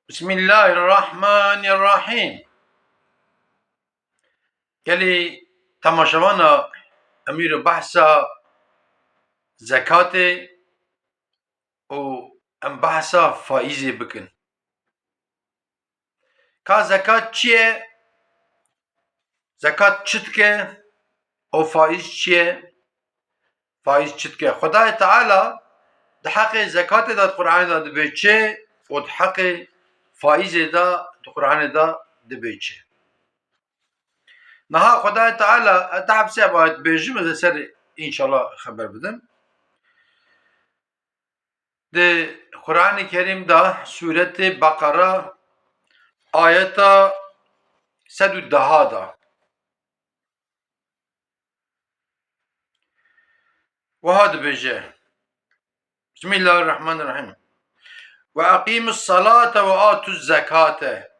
Bismillahirrahmanirrahim. Gelê temaşevana emîr behsa zekatê û em behsa faîzê bikin. Ka zekat çi ye? Zekat çi dike? û faiz çi ye? Faiz çi dike? Xwedayê Teala di heqê zekatê de di Qur'anê de dibe çi û di heqê faîzê de di Qur'anê de dibe çi. Niha Xwedayê Teala tehebsê bayet bêjim ez ê ser înşallah xeber bidim. Di Kur'an-ı Kerim'de Sûret-i Bakara ayeta 110 da وها dibêje Bismillahirrahmanirrahim ve aqimus salate ve atuz zekate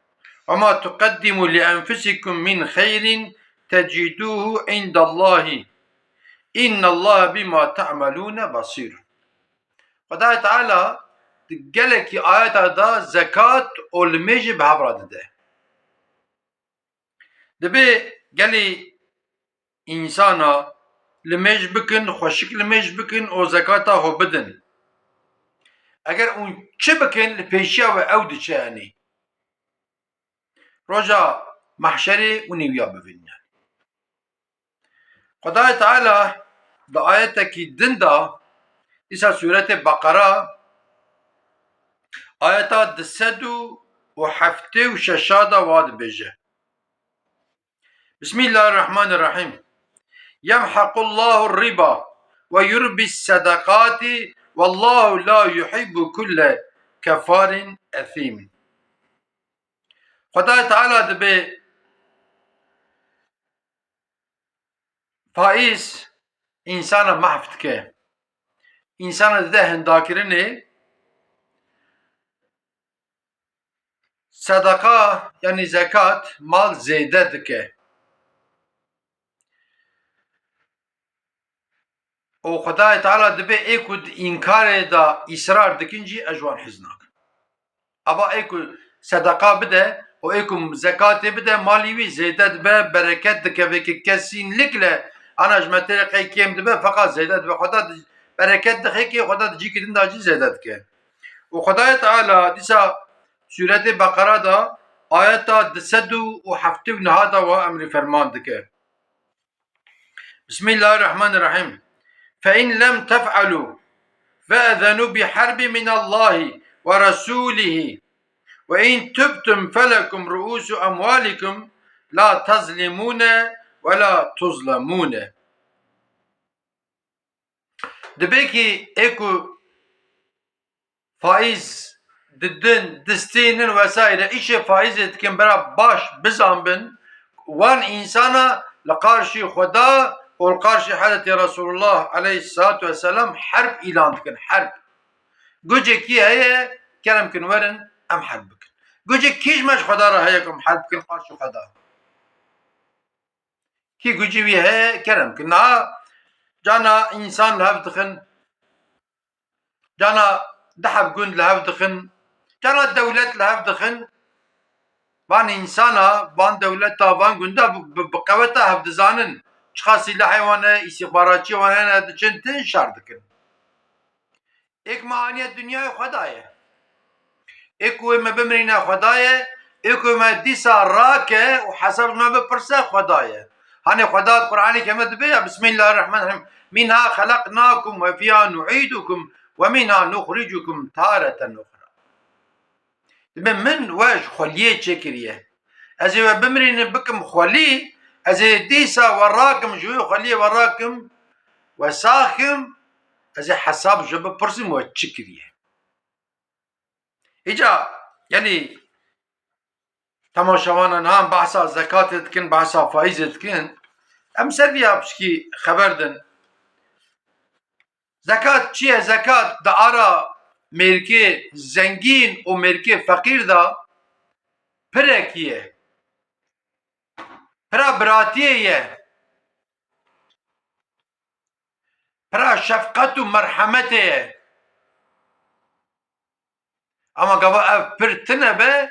ve ma tuqaddimu li enfusikum min hayrin teciduhu indallahi innallaha bima ta'malun basir. Xwedayê Teala di gelekî ayeta da zekat û li mêjê bi hev re dide. Dibe gelê insana li mêj bikin, xweşik li mêj bikin û zekata xwe bidin. Eger hûn çi bikin li pêşiya we ew diçe yanî. Roja mahşerê hûn ê wiya bibînin. Xwedayê Teala di ayetekî din da dîsa Sûretê Bakara ayeta 276 da wa dibêje. Bismillahirrahmanirrahim. Yemhaqullahu riba ve yurbis sadakati vallahu la yuhibbu kulle kefarin ethimin. Xwedayê Teala dibe faiz insana mahv dike. İnsana dide hendakirinê sadaka yani zekat mal zêde dike. û Xwedayê Teala dibe ê ku di înkarê da îsrar dikin jî ez ji wan hez nakim. Ava ê ku sedaka bide û ê ku zekatê bide malî wî zêde dibe, bereket dike vêkî kesînlikle ana ji me tê re qey kêm dibe feqat zêde dibe. Xweda bereket dixêkê Xweda di cîkî din de jî zêde dike. û Xwedayê Teala dîsa Sûretê Bakara da ayeta 279 da wa emrî ferman dike. Bismillahirrahmanirrahim. فَاِنْ لَمْ تَفْعَلُوا فَاَذَنُوا بِحَرْبٍ مِنَ اللّٰهِ وَرَسُولِهِ وَاِنْ تُبْتُمْ فَلَكُمْ رُؤُوسُ اَمْوَالِكُمْ لَا تَظْلِمُونَ وَلَا تُظْلَمُونَ. Dibe ki êku faiz didin, distênin vesaire işe faizê dikin bera baş bizanbin wan insana li qarşî Xweda û li qarşî Hazretê Resulullah aleyhissalatu vesselam herb îlan dikin, herb. Gucekî heye kerem kin werin em herb bikin. Gucek kî ji me ji Xweda re heye ku em herb bikin qarşî Xweda. Kî gucî wî heye kerem kin. Niha cana însan li hev dixin, cana diheb gund li hev dixin, cana dewlet li hev dixin, van insana, van dewleta, van gunda bi qeweta hev dizanin çiqa sîlahê wan heye, îstihbaratçî wan hene diçin tin şer dikin. Êk mehaniyet dünyayê Xweda ye. Êk ku me bimrîne Xweda ye, êk ku me dîsa rake û hesab me bipirse Xweda ye. Hani Xweda di Qur'anê Kerimê dibe ya Bismillahirrahmanirrahim. Minha halaknakum ve fiha nu'idukum ve minha nukhrijukum tareten ukhra. Dibe min we ji xweliyê çêkiriye. Ez ê we bimrînim bikim xwelî, ez ê dîsa we rakim ji wê xweliyê we rakim we saxim, ez ê hesab ji bipirsim we çi kiriye. Îca yani temaşevanan ham behsa zekatê dikin, behsa faîzê dikin, em ser vîya pişkî xeber din. Zekat çi ye? Zekat di ara mêrikê zengîn û mêrikê feqîr da pirekî ye. Pira biratiyê ye. Pira şefqet û merhemetê ye. Ama gava ev pir tine be,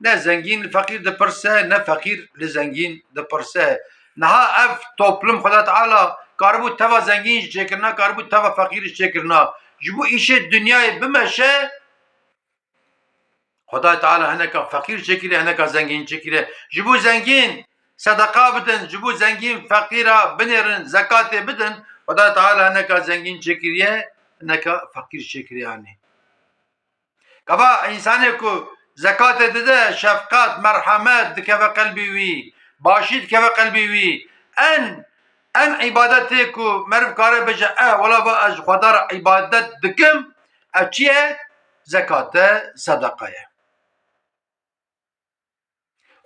ne zengin li fakir dipirse, ne fakir li zengin dipirse. Niha ev toplum Xuda Teala karbû teva zengin jî çêkirina, karbû teva fakir jî çêkirina. Ji bo îşê dünyayê bimeşe, Xuda Teala hineka fakir çêkire, hineka zengin çêkire. Ji bo zengin sedeka bidin, ji bo zengin fakîra binêrin, zekatê bidin, Xuda Teala hineka zengin çêkiriye, hineka fakir çêkiriye yani. Kava insanê ku zekatê dide, şefkat, merhamet dikeve qelbê wî, başî dikeve qelbê wî. En ibadetê ku meriv kare bêje wela ez ji Xweda re ibadet dikim, ev çi ye? Zekat e, sedeka ye.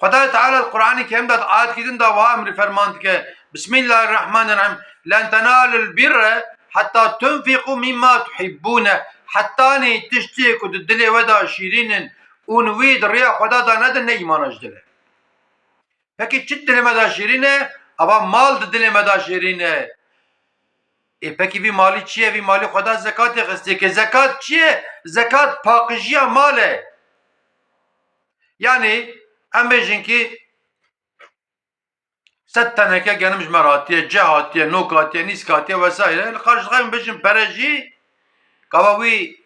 Xuda Teala Kur'an-ı Kerim'de ayet gidin da va emri ferman dike. Bismillahirrahmanirrahim. Len tenalul birre hatta tunfiqu mimma tuhibbune. Hatta ne tiştî ku di dilê we da şîrînin û wî di rêya Xweda da nedin ne îmana ji dilê. Peki çi dilê me da şîrîn e? Ava mal di dilê me da şîrîn e. Peki vî malî çi ye? Vî malî Xweda zekatê xistî ki zekat çi ye? Zekat pakijiya mal e. Yani em bêjin ki 100 teneke genim ji me hatiye, cih hatiye, nok hatiye, nîsk hatiye vesaire. Li karşıda em bêjin pere jî kava wî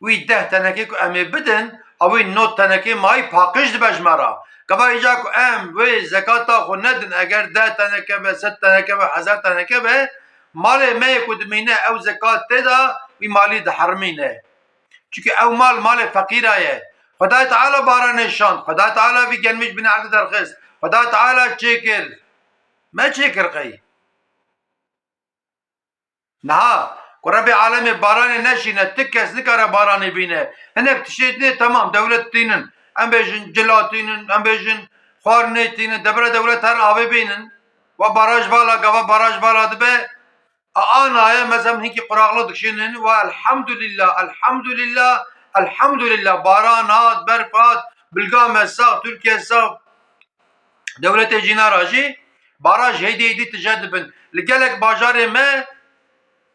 10 tenekê ku em ê bidin, wî 9 tenekê mayî pakij dibe ji me re. Kava îca ku em wê zekata xwe nedin, eger 10 teneke be, 100 teneke be, 1000 teneke be, malê me yê ku dimîne ew zekat tê da, wî malî dihirmîne. Çünkü ew malê fekîra ye. Xuda Teala baranê şand, Xuda Teala vî gelmiş binê erdê derxist, Xuda Teala çêkir. Me çêkir qey. Niha ku Rebê Alemê baranê neşîne, ti kes nikare baranê bîne. Hinek tiştê tîne temam dewlet tînin. Em bêjin cila tînin, em bêjin xwarinê tînin, debire dewlet her avê bînin. Ve baraj vala, gava baraj vala dibe. Anaye mezem hinkî quraqlı dikşînin ve elhamdülillah, elhamdülillah, elhamdülillah baran hat, berf hat, bilgame sağ, Türkiye sağ, devletê cînara jî baraj hêdî hêdî tije dibin. Li gelek bajarê me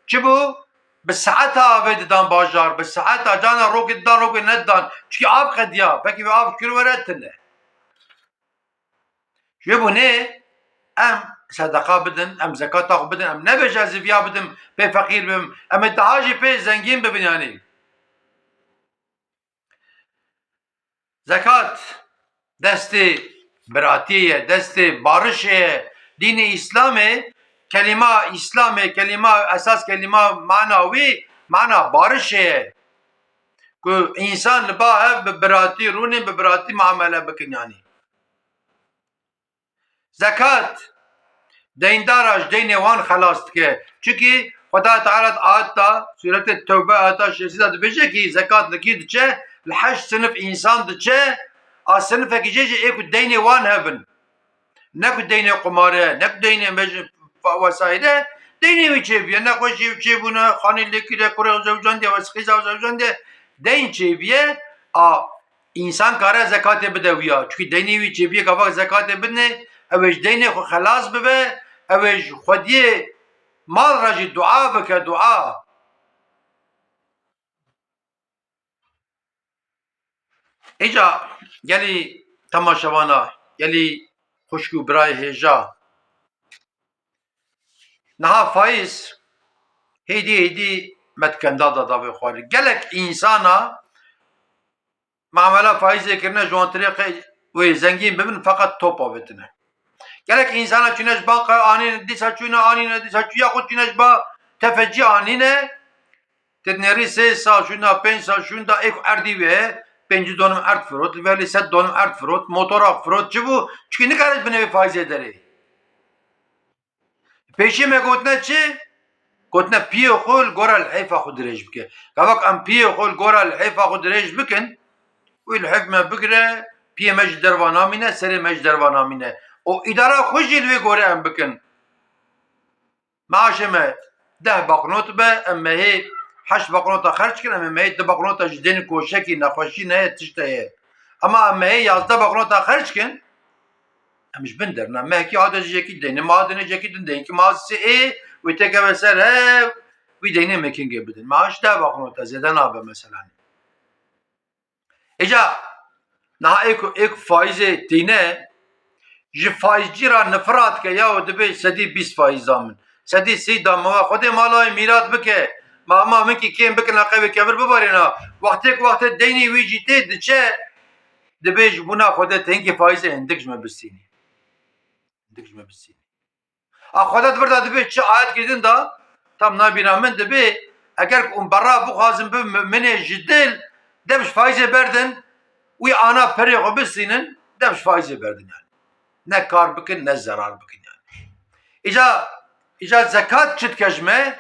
çi bû? Bi saeta avê didan bajar, bi saeta cana rokê didan rokê nedidan. Çünkü av qediya, pekî vê av kir were tune. Ji bo nê em sedeka bidin, em zekata xwe bidin, em nebêje ez zêviya bidim, pê fekîr bibim, em ê daha jî pê zengîn bibin yanî. Zekat destê biratiyê ye, destê barişê ye. Dînê İslamê, kelîma İslamê, kelîma esas kelîma mana wî, mana barişê ye. Ku însan li ba hev bi biratî rûnê bi biratî muamele bikin yanî. Zekat deyndara ji deynê wan xelas dike. Çünkü Xuda Teala ayet da Sûretê Tevbe ayeta 6 da dibêje ki zekat li kî diçe? Li 8 sinif însan diçe, a sinifekî jê jî ê ku deynê wan hebin. Ne ku deynê qumarê, ne ku deynê bêjin vesaire, deynê wî çêbiye. Nexweşî ew çêbûne, xanî lêkîre, kurê zewcan diye, wesxîza zewcan diye, deyn çêbiye, a însan kare zekatê bide wîya. Çünkü deynê wî çêbiye gava zekatê bidine, ew ê ji deynê xwe xelas bibe, ew ê ji Xwediyê mal re jî dua bike, dua. Îca gelî temaşevana, gelî xuşk û birayê hêja. Niha faiz hêdî hêdî me dikenda da davê xwarî. Gelek însana muamele faizê kirine ji wan tirêqê wê zengîn bibin feqet top avêtine. Gelek însana çûne ji banka anîne, dîsa çûne anîne, dîsa ya xwe çûne ji ba tefecî anîne, tednerî 3 sal şûna 5 sal şûn da ê ku erdî wê 5 donum erd firot, li velî 100 donum erd firot, motora firot, çi bû? Çünkü nikare binê wê faizê derê. Pêşî me gotine çi? Gotine piyê xwe li gora li heyfa xwe dirêj bike. Gavak em piyê xwe li gora li heyfa xwe dirêj bikin, wî li heyf me bigire, piyê me ji derva namîne, serê me ji derva namîne. O îdara xwe jî li wê gorê em bikin. Maaşê me 10 banknot be, em mehê 8 banknota xerç kirin, em ê mehê 2 banknota ji dênê koşekî, nexweşî neye, tişt heye. Ama em mehê 11 banknota xerç kirin, em ji bin derin. Mehekî hade ji yekî deynê, ma hadine jekî din deyin ki mazî ê, wê tekeve ser hev, wî deynê mekingê bidin. Maaş 10 banknota zêde nabe mesela. Eca naha ek faize tine ji faizci ra nefrat ke ya dibe sedî 20 faiza min. Sedî 30 da ma xwedê malay mîrat bike. Ma min ki kêm bikin aqevê kevir bibarîna. Wextê ku wextê deynê wî jî tê diçe dibe ji bûna xwedê tengî faizê hindik ji me bistînî. Hindik ji me bistînî. A xwedê divirda dibe çi ayet girdin da tam nabîna min dibe eger berra bixwazin bi minê ji dil dev ji faizê berdin wî ana perê xwe bistînin dev ji faizê berdin yani. Ne kar bikin ne zarar bikin yani. İca zekat çi dike ji me?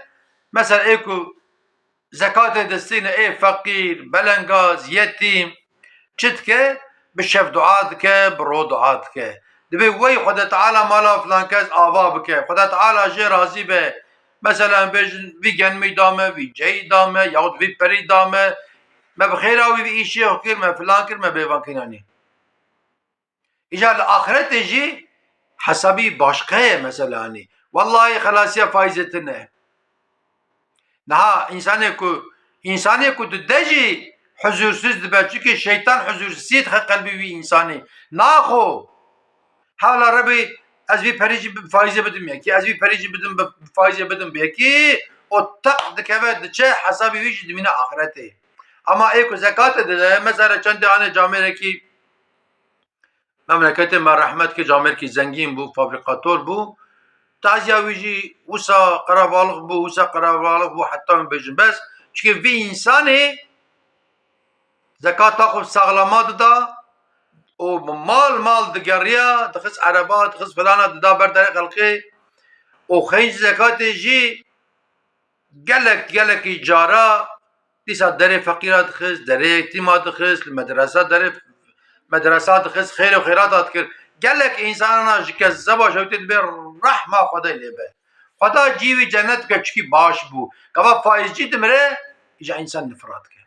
Mesela ê ku zekatê distîne ê feqîr, belengaz, yetîm çi dike? Bi şev dua dike, bi ro dua dike. Dibe wey Xwedê Teala mala filan kes ava bike. Xwedê Teala jê razî be. Mesela bêjin vî genmî dame, vî ceyî dame, yahut vî perî dame. Me bi xêra wî vî îşê kir, me filan kir, me bêvankînanî. İca li axiretê jî hesabî başka ye mesela hani. Vallahi xelasiya faizê tune. Niha insanê ku dide jî huzursuz dibe çünkü şeytan huzursiyet xe qelbî wî insanê. Naxo. Hala Rabbi ez vî perî jî faizê bidim yekî, ez vî perî jî bidim faizê bidim yekî o tak dikeve diçe hesabî wî jî dimîne axiretê. Ama ê ku zekatê dide mesela çendê anê camerekî memleketê me rehmet kir camerekî zengîn bû, fabrikatör bû. Taziya wî jî wisa qerebalık bû, wisa qerebalık bû heta min bêjin bes. Çünkü vî insanê zekata xwe saxlama dida o mal digeriya dixist ereba dixist filana dida ber derê xelkê o xeyîn zekatê jî gelekî cara dîsa derê feqîra dixist, derê yetîma dixist, li medresa dixist, xêr û xêrata dikir. Gelek insana ji keseba şewtê dibe rehma Xwedê lêbe. Xweda cîvî cennet dike çikî baş bû. Gava faizcî dimire îja însan nifrat dike.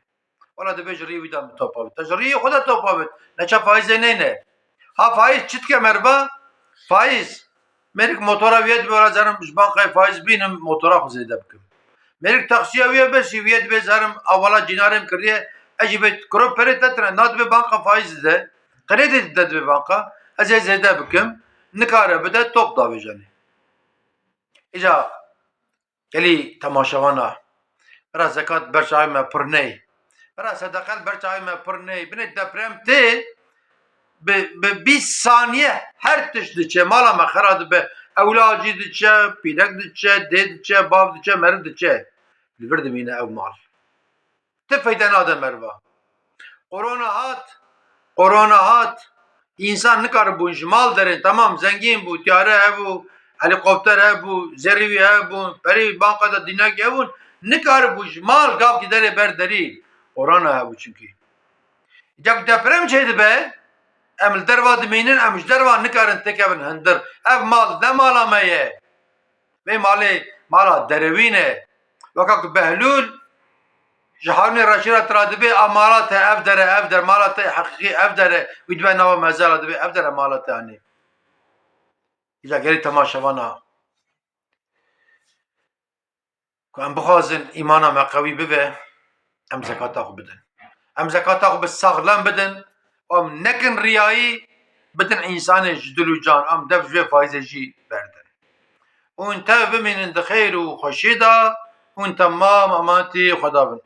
Wala dibe ji rî wî de topa bit. Ji rîyê xwe de topa bit. Neçe faizê neyne. Ha faiz çi dike merva? Faiz. Merik motora wê dibe wala zerim ji bankayê faiz bînim motora xwe zêde bikim. Merik taksiya wê besî wê dibe zerim awala cinarêm kiriye ez jî bê kirov perê te tune nadibe banka faiz dide. Kredi dide dibe banka ez ê zêde bikim nikare bide top davêjenê. İca gelî temaşevana bira zekat ber çavê me pir ney. Bira sedeqel ber çavê me pir ney. Binê deprem tê bi 20 saniye her tişt diçe mala me xera dibe. Ewlacî diçe, pîrek diçe, dê diçe, bav diçe, meriv diçe. Li vir dimîne ew mal. Ti feyde nade merva. Korona hat. İnsan nikare ji mal derê tamam zengîn bû, tiyare hebû, helikopter hebû, zerî hebûn, perî bankada dinekî hebûn, nikare ji mal gav ki derê ber derî. Korona hebû çünkü. Cak deprem çê dibe, em li derva dimînin, em ji derva nikarin têkevin hindir. Ev mal ne mala me ye. Vê malê mala derewîn e. Weka ku Behlûl ji Harûnê Reşîd tira dibe a mala te ev dere mala te heqîqî ev dere wî dibe nava mezara dibe ev dere mala te anî. İca gelî temaşevana ku em bixwazin îmana me qewî bibe em zekata xwe bidin. Em zekata xwe bi saxlem bidin em nekin riyayî bidin însanê ji dil û can em dev ji vê faizê jî berdin. Hûn tev bimînin di xêr û xweşî de hûn temam emanetî Xweda bin.